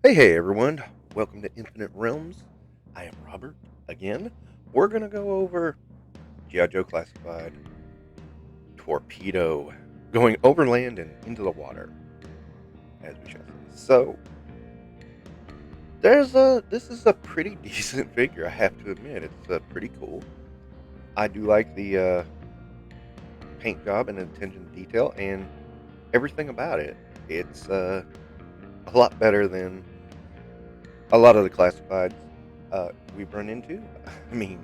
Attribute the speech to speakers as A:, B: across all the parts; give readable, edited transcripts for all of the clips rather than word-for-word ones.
A: Hey everyone, welcome to Infinite Realms. I am Robert. Again, we're going to go over GI Joe Classified Torpedo, going overland and into the water, as we shall say. So, this is a pretty decent figure, I have to admit. It's pretty cool. I do like the paint job and attention to detail and everything about it. It's a lot better than a lot of the classifieds we've run into. I mean,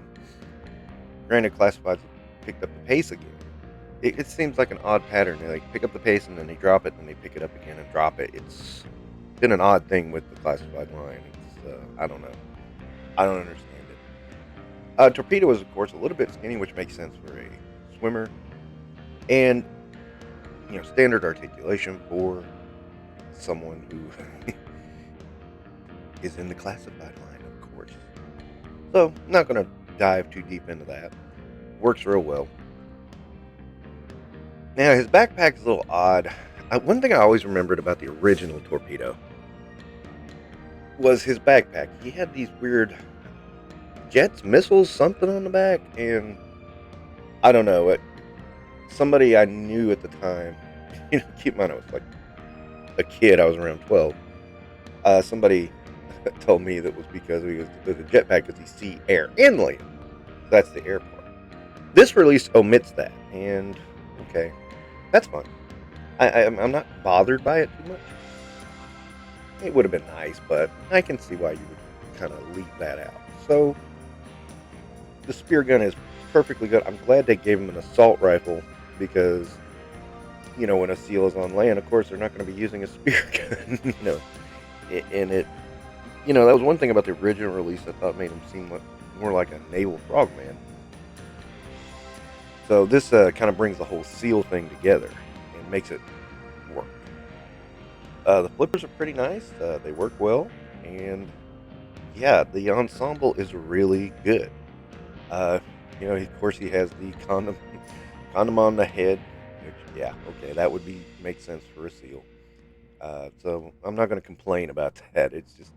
A: granted, classifieds picked up the pace again. It seems like an odd pattern. They like pick up the pace and then they drop it, and they pick it up again and drop it. It's been an odd thing with the classified line. It's I don't know. I don't understand it. Torpedo is of course a little bit skinny, which makes sense for a swimmer, and standard articulation for someone who is in the classified line, of course. So I'm not going to dive too deep into that. Works real well. Now, his backpack is a little odd. One thing I always remembered about the original Torpedo was his backpack. He had these weird jets, missiles, something on the back, and I don't know. Somebody I knew at the time, keep in mind I was like a kid. I was around 12. Somebody told me that was because he was with a jetpack because he see air and land. That's the air part. This release omits that, and okay, that's fine. I'm not bothered by it too much. It would have been nice, but I can see why you would kind of leave that out. So the spear gun is perfectly good. I'm glad they gave him an assault rifle because when a seal is on land, of course they're not going to be using a spear gun. And that was one thing about the original release I thought made him seem more like a naval frogman. So this kind of brings the whole seal thing together and makes it work. The flippers are pretty nice. They work well, and yeah, the ensemble is really good. Uh, of course, he has the condom on the head, which yeah, okay, that would make sense for a seal. So I'm not going to complain about that. It's just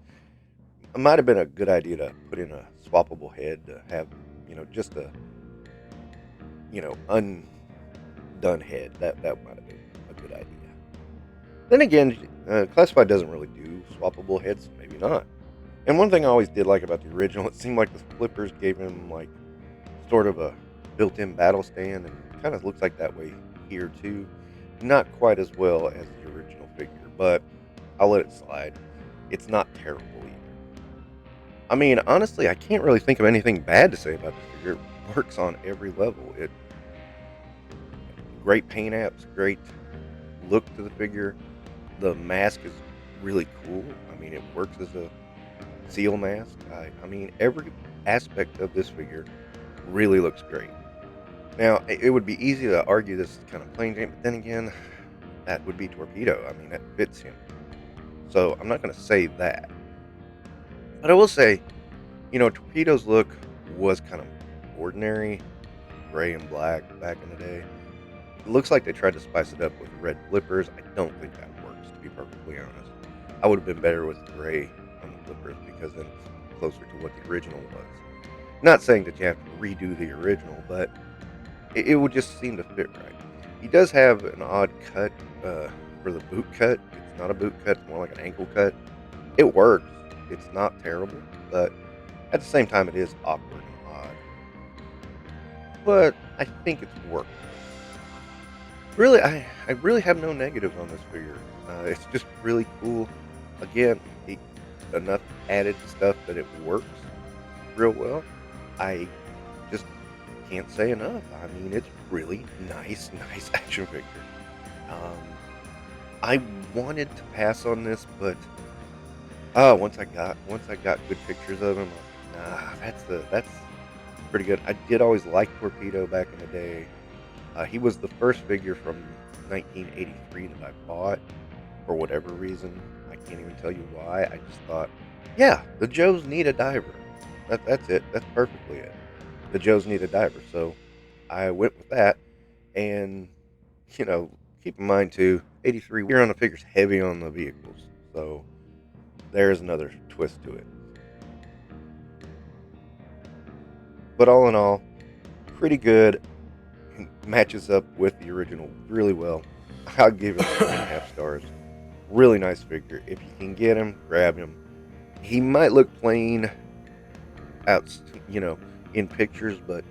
A: it might have been a good idea to put in a swappable head to have just a undone head. That might have been a good idea. Then again, Classified doesn't really do swappable heads, maybe not. And one thing I always did like about the original, it seemed like the flippers gave him like sort of a built-in battle stand, and kind of looks like that way here too. Not quite as well as the original figure, but I'll let it slide. It's not terrible either. I mean, honestly, I can't really think of anything bad to say about the figure. It works on every level. It great paint apps, great look to the figure. The mask is really cool. I mean, it works as a seal mask. I mean, every aspect of this figure really looks great. Now, it would be easy to argue this is kind of plain Jane, but then again, that would be Torpedo. I mean, that fits him. So I'm not going to say that. But I will say, Torpedo's look was kind of ordinary, gray and black back in the day. It looks like they tried to spice it up with red flippers. I don't think that works, to be perfectly honest. I would have been better with gray on the flippers because then it's closer to what the original was. Not saying that you have to redo the original, but it would just seem to fit right. He does have an odd cut for the boot cut. It's not a boot cut, it's more like an ankle cut. It works. It's not terrible, but at the same time, it is awkward and odd. But I think it's worked. Really, I really have no negatives on this figure. It's just really cool. Again, enough added stuff that it works real well. I just can't say enough. I mean, it's really nice, nice action figure. Um, I wanted to pass on this, but once I got good pictures of him, I was like, nah, that's pretty good. I did always like Torpedo back in the day. He was the first figure from 1983 that I bought for whatever reason. I can't even tell you why. I just thought, yeah, the Joes need a diver. That's it. That's perfectly it. The Joes need a diver. So I went with that. And, you know, keep in mind too, 83, we're on the figures heavy on the vehicles. So there's another twist to it. But all in all, pretty good. Matches up with the original really well. I'll give it 3.5 stars. Really nice figure. If you can get him, grab him. He might look plain out, in pictures, but,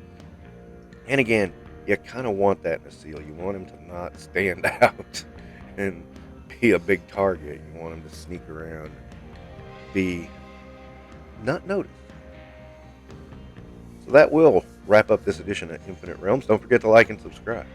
A: and again, you kind of want that in a seal. You want him to not stand out and be a big target. You want him to sneak around, be not noticed. So that will wrap up this edition of Infinite Realms. Don't forget to like and subscribe.